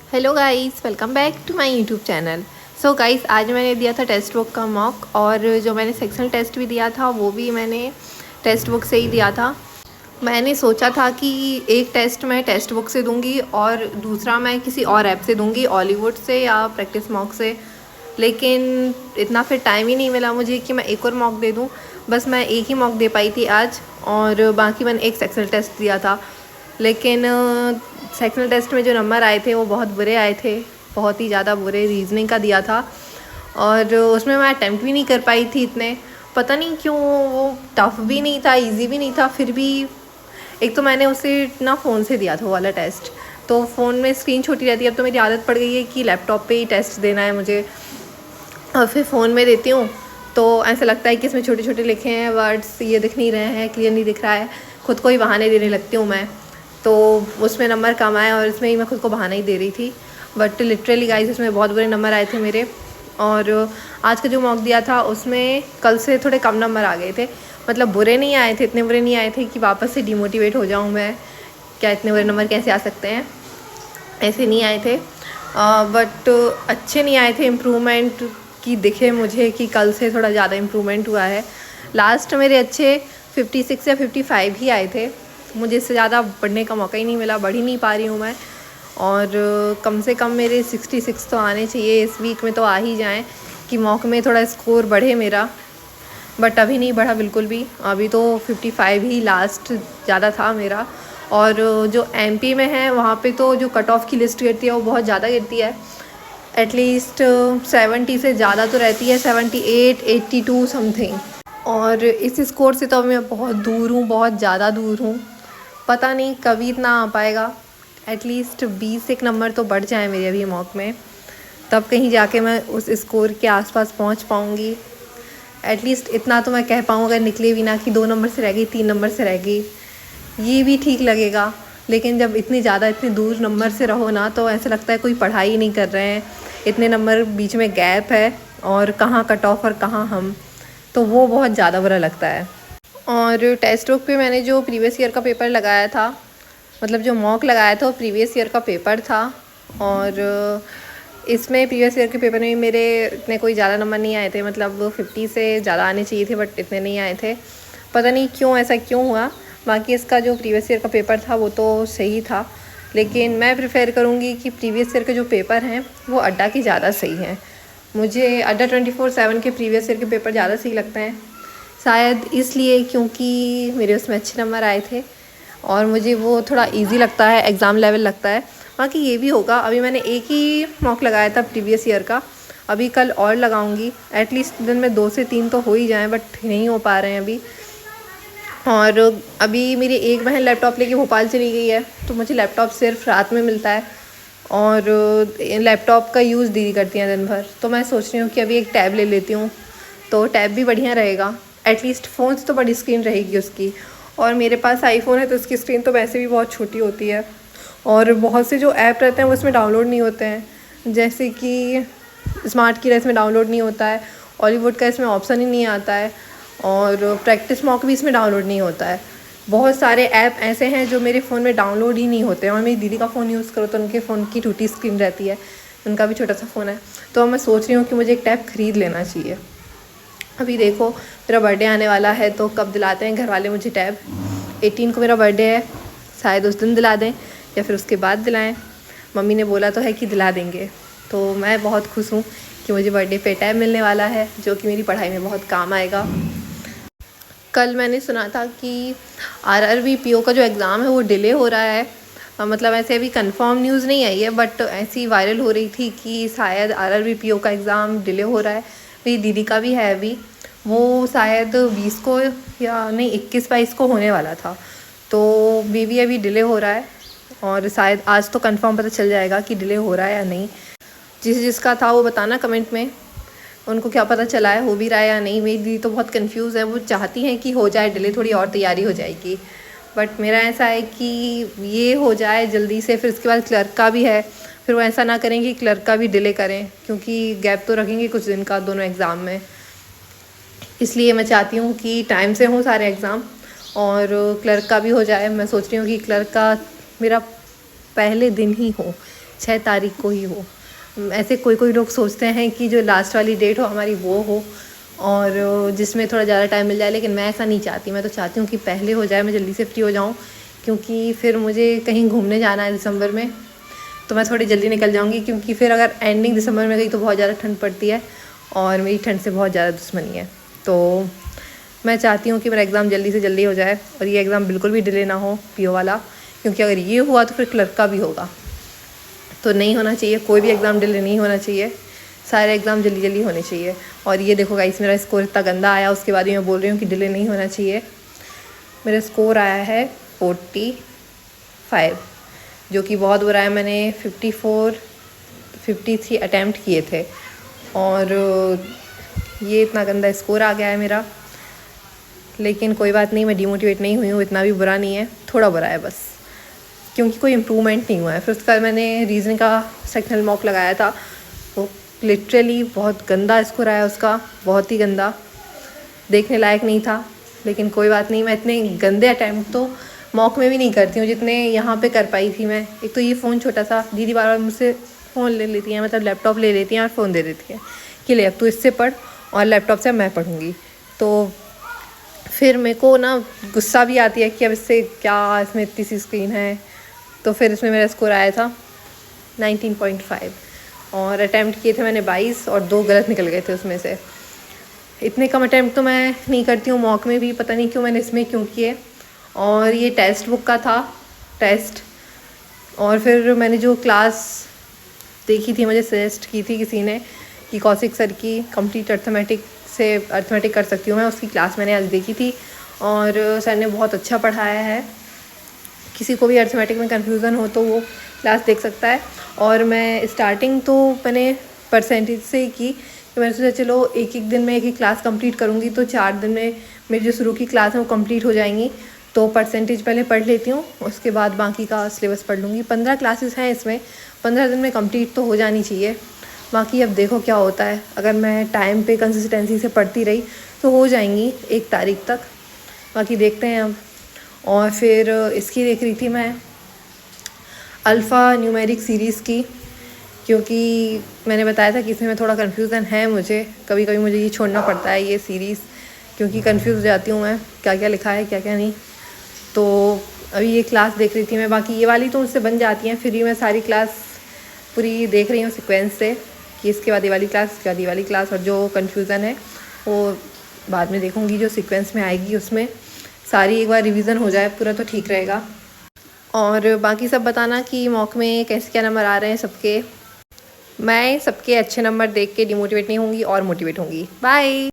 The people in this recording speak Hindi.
Hello guys, welcome back to my YouTube channel. So guys, आज मैंने दिया था टेक्स्ट बुक का मॉक, और जो मैंने सेक्शनल टेस्ट भी दिया था वो भी मैंने टेक्स्ट बुक से ही दिया था। मैंने सोचा था कि एक टेस्ट मैं टेक्स्ट बुक से दूंगी और दूसरा मैं किसी और ऐप से दूंगी, हॉलीवुड से या प्रैक्टिस मॉक से, लेकिन इतना फिर टाइम ही नहीं मिला मुझे कि मैं एक और मॉक दे दूं। बस मैं एक ही मॉक दे पाई थी आज, और बाकी मैंने एक सेक्शनल टेस्ट दिया था। लेकिन सेक्शनल टेस्ट में जो नंबर आए थे वो बहुत बुरे आए थे, बहुत ही ज़्यादा बुरे। रीजनिंग का दिया था और उसमें मैं अटैम्प्ट भी नहीं कर पाई थी इतने, पता नहीं क्यों। वो टफ़ भी नहीं था, इजी भी नहीं था, फिर भी एक तो मैंने उसे ना फ़ोन से दिया था वो वाला टेस्ट, तो फ़ोन में स्क्रीन छोटी रहती है। अब तो मेरी आदत पड़ गई है कि लैपटॉप पे ही टेस्ट देना है मुझे, और फिर फ़ोन में देती हूँ तो ऐसा लगता है कि इसमें छोटे छोटे लिखे हैं वर्ड्स, ये दिख नहीं रहे हैं, क्लियर नहीं दिख रहा है। खुद को ही बहाने देने लगती हूँ मैं, तो उसमें नंबर कम आए और इसमें ही मैं खुद को बहाना ही दे रही थी। बट लिटरली गाइस, इसमें बहुत बुरे नंबर आए थे मेरे। और आज का जो मॉक दिया था उसमें कल से थोड़े कम नंबर आ गए थे, मतलब बुरे नहीं आए थे, इतने बुरे नहीं आए थे कि वापस से डिमोटिवेट हो जाऊँ मैं, क्या इतने बुरे नंबर कैसे आ सकते हैं, ऐसे नहीं आए थे। बट अच्छे नहीं आए थे, इम्प्रूवमेंट की दिखे मुझे कि कल से थोड़ा ज़्यादा इम्प्रूवमेंट हुआ है। लास्ट मेरे अच्छे 56 या 55 ही आए थे, मुझे इससे ज़्यादा बढ़ने का मौका ही नहीं मिला, बढ़ ही नहीं पा रही हूँ मैं। और कम से कम मेरे 66 तो आने चाहिए, इस वीक में तो आ ही जाएं कि मॉक में थोड़ा स्कोर बढ़े मेरा। बट अभी नहीं बढ़ा बिल्कुल भी, अभी तो 55 ही लास्ट ज़्यादा था मेरा। और जो एमपी में है वहाँ पे तो जो कट ऑफ की लिस्ट गिरती है वो बहुत ज़्यादा गिरती है, एटलीस्ट 70 से ज़्यादा तो रहती है, 78 82 समथिंग। और इस स्कोर से तो मैं बहुत दूर हूँ, बहुत ज़्यादा दूर हूँ, पता नहीं कभी इतना आ पाएगा। एटलीस्ट 20 एक नंबर तो बढ़ जाए मेरे अभी मॉक में, तब कहीं जाके मैं उस स्कोर के आसपास पहुँच पाऊँगी। एटलीस्ट इतना तो मैं कह पाऊँ, अगर निकले भी ना कि 2 नंबर से रह गई, 3 नंबर से रह गई, ये भी ठीक लगेगा। लेकिन जब इतनी ज़्यादा इतने दूर नंबर से रहो ना, तो ऐसा लगता है कोई पढ़ाई नहीं कर रहे हैं, इतने नंबर बीच में गैप है और कहाँ कट ऑफ और कहाँ हम, तो वो बहुत ज़्यादा बुरा लगता है। और टेक्स्ट बुक पे मैंने जो प्रीवियस ईयर का पेपर लगाया था, मतलब जो मॉक लगाया था वो प्रीवियस ईयर का पेपर था। और इसमें प्रीवियस ईयर के पेपर में मेरे इतने कोई ज़्यादा नंबर नहीं आए थे, मतलब 50 से ज़्यादा आने चाहिए थे, बट इतने नहीं आए थे, पता नहीं क्यों, ऐसा क्यों हुआ। बाकी इसका जो प्रीवियस ईयर का पेपर था वो तो सही था, लेकिन मैं प्रेफर करूँगी कि प्रीवियस ईयर के जो पेपर हैं वो अड्डा के ज़्यादा सही हैं। मुझे अड्डा 24/7 के प्रीवियस ईयर के पेपर ज़्यादा सही लगते हैं, शायद इसलिए क्योंकि मेरे उसमें अच्छे नंबर आए थे और मुझे वो थोड़ा इजी लगता है, एग्ज़ाम लेवल लगता है। बाकी ये भी होगा, अभी मैंने एक ही मॉक लगाया था प्रीवियस ईयर का, अभी कल और लगाऊंगी, एटलीस्ट दिन में 2 से 3 तो हो ही जाएं, बट नहीं हो पा रहे हैं अभी। और अभी मेरी एक बहन लैपटॉप लेके भोपाल चली गई है, तो मुझे लैपटॉप सिर्फ रात में मिलता है, और लैपटॉप का यूज़ दीदी करती हैं दिन भर, तो मैं सोच रही हूँ कि अभी एक टैब ले लेती हूँ, तो टैब भी बढ़िया रहेगा, एटलीस्ट फ़ोन से तो बड़ी स्क्रीन रहेगी उसकी। और मेरे पास आईफोन है तो उसकी स्क्रीन तो वैसे भी बहुत छोटी होती है, और बहुत से जो ऐप रहते हैं वो इसमें डाउनलोड नहीं होते हैं, जैसे कि स्मार्ट की इसमें डाउनलोड नहीं होता है, हॉलीवुड का इसमें ऑप्शन ही नहीं आता है, और प्रैक्टिस मॉक भी इसमें डाउनलोड नहीं होता है। बहुत सारे ऐप ऐसे हैं जो मेरे फ़ोन में डाउनलोड ही नहीं होते हैं, और मेरी दीदी का फ़ोन यूज़ करो तो उनके फ़ोन की टूटी स्क्रीन रहती है, उनका भी छोटा सा फ़ोन है, तो मैं सोच रही हूँ कि मुझे एक टैब ख़रीद लेना चाहिए। अभी देखो, मेरा बर्थडे आने वाला है, तो कब दिलाते हैं घर वाले मुझे टैब। 18 को मेरा बर्थडे है, शायद उस दिन दिला दें या फिर उसके बाद दिलाएं। मम्मी ने बोला तो है कि दिला देंगे, तो मैं बहुत खुश हूँ कि मुझे बर्थडे पे टैब मिलने वाला है, जो कि मेरी पढ़ाई में बहुत काम आएगा। कल मैंने सुना था कि आरआरबी पीओ का जो एग्ज़ाम है वो डिले हो रहा है, मतलब ऐसे अभी कंफर्म न्यूज़ नहीं आई है, बट ऐसी वायरल हो रही थी कि शायद आरआरबी पीओ का एग्ज़ाम डिले हो रहा है। मेरी दीदी का भी है अभी, वो शायद 20 को या नहीं 21-22 को होने वाला था, तो भी अभी डिले हो रहा है, और शायद आज तो कंफर्म पता चल जाएगा कि डिले हो रहा है या नहीं। जिसका था वो बताना कमेंट में, उनको क्या पता चला है, हो भी रहा है या नहीं। मेरी दीदी तो बहुत कंफ्यूज है, वो चाहती हैं कि हो जाए डिले, थोड़ी और तैयारी हो जाएगी, बट मेरा ऐसा है कि ये हो जाए जल्दी से, फिर उसके बाद क्लर्क का भी है, फिर वो ऐसा ना करें कि क्लर्क का भी डिले करें, क्योंकि गैप तो रखेंगे कुछ दिन का दोनों एग्ज़ाम में। इसलिए मैं चाहती हूँ कि टाइम से हों सारे एग्ज़ाम, और क्लर्क का भी हो जाए। मैं सोच रही हूँ कि क्लर्क का मेरा पहले दिन ही हो, 6 तारीख को ही हो। ऐसे कोई कोई लोग सोचते हैं कि जो लास्ट वाली डेट हो हमारी वो हो और जिसमें थोड़ा ज़्यादा टाइम मिल जाए, लेकिन मैं ऐसा नहीं चाहती। मैं तो चाहती हूँ कि पहले हो जाए, मैं जल्दी से फ्री हो जाऊँ, क्योंकि फिर मुझे कहीं घूमने जाना है दिसंबर में, तो मैं थोड़ी जल्दी निकल जाऊँगी। क्योंकि फिर अगर एंडिंग दिसंबर में गई तो बहुत ज़्यादा ठंड पड़ती है और मेरी ठंड से बहुत ज़्यादा दुश्मनी है। तो मैं चाहती हूँ कि मेरा एग्ज़ाम जल्दी से जल्दी हो जाए और ये एग्ज़ाम बिल्कुल भी डिले ना हो, पीओ वाला, क्योंकि अगर ये हुआ तो फिर क्लर्क का भी होगा, तो नहीं होना चाहिए। कोई भी एग्ज़ाम डिले नहीं होना चाहिए, सारे एग्ज़ाम जल्दी जल्दी होने चाहिए। और ये देखो गाइस, मेरा स्कोर इतना गंदा आया, उसके बाद ही मैं बोल रही हूँ कि डिले नहीं होना चाहिए। मेरा स्कोर आया है 45, जो कि बहुत बुरा है। मैंने 53 अटैम्प्ट किए थे और ये इतना गंदा स्कोर आ गया है मेरा। लेकिन कोई बात नहीं, मैं डिमोटिवेट नहीं हुई हूँ, इतना भी बुरा नहीं है, थोड़ा बुरा है बस, क्योंकि कोई इम्प्रूवमेंट नहीं हुआ है। फिर उसके बाद मैंने रीजनिंग का सेक्शनल मॉक लगाया था, वो लिटरली बहुत गंदा स्कोर आया उसका, बहुत ही गंदा, देखने लायक नहीं था। लेकिन कोई बात नहीं, मैं इतने गंदे अटैम्प्ट तो मॉक में भी नहीं करती हूँ जितने यहाँ पे कर पाई थी मैं। एक तो ये फ़ोन छोटा सा, दीदी बार बार मुझसे फ़ोन ले लेती हैं, मतलब लैपटॉप ले लेती हैं और फ़ोन दे देती हैं कि ले अब तू इससे पढ़ और लैपटॉप से मैं पढ़ूँगी। तो फिर मेरे को ना गुस्सा भी आती है कि अब इससे क्या, इसमें इतनी सी स्क्रीन है। तो फिर इसमें मेरा स्कोर आया था 19.5 और अटैम्प्ट किए थे मैंने 22 और 2 गलत निकल गए थे उसमें से। इतने कम अटैम्प्ट तो मैं नहीं करती हूँ मॉक में भी, पता नहीं क्यों मैंने इसमें क्यों किए। और ये टेक्स्ट बुक का था टेस्ट, और फिर मैंने जो क्लास देखी थी, मुझे सजेस्ट की थी किसी ने कि कौशिक सर की कंप्लीट अर्थमेटिक से अर्थमेटिक कर सकती हूँ मैं, उसकी क्लास मैंने आज देखी थी और सर ने बहुत अच्छा पढ़ाया है। किसी को भी अर्थमेटिक में कन्फ्यूज़न हो तो वो क्लास देख सकता है। और मैं स्टार्टिंग तो मैंने परसेंटेज से ही की, कि मैंने सोचा चलो एक एक दिन में एक एक क्लास कंप्लीट करूँगी तो 4 दिन में मेरी जो शुरू की क्लास है वो कंप्लीट हो जाएंगी। तो परसेंटेज पहले पढ़ लेती हूँ, उसके बाद बाकी का सिलेबस पढ़ लूँगी। 15 क्लासेस हैं इसमें, 15 दिन में कंप्लीट तो हो जानी चाहिए। बाकी अब देखो क्या होता है, अगर मैं टाइम पे कंसिस्टेंसी से पढ़ती रही तो हो जाएंगी 1 तारीख तक, बाकी देखते हैं अब। और फिर इसकी देख रही थी मैं अल्फ़ा न्यूमेरिक सीरीज़ की, क्योंकि मैंने बताया था कि इसमें थोड़ा कन्फ्यूज़न है मुझे, कभी कभी मुझे ये छोड़ना पड़ता है ये सीरीज़, क्योंकि कंफ्यूज हो जाती हूँ मैं क्या क्या लिखा है क्या क्या नहीं। तो अभी ये क्लास देख रही थी मैं, बाकी ये वाली तो मुझसे बन जाती हैं, फिर भी मैं सारी क्लास पूरी देख रही हूँ सीक्वेंस से, कि इसके बाद ये वाली क्लास, इसके बाद ये वाली क्लास, और जो कन्फ्यूज़न है वो बाद में देखूँगी, जो सीक्वेंस में आएगी उसमें सारी एक बार रिवीजन हो जाए पूरा तो ठीक रहेगा। और बाकी सब बताना कि मॉक में कैसे क्या नंबर आ रहे हैं सबके। मैं सबके अच्छे नंबर देख के डिमोटिवेट नहीं होंगी और मोटिवेट होंगी। बाय।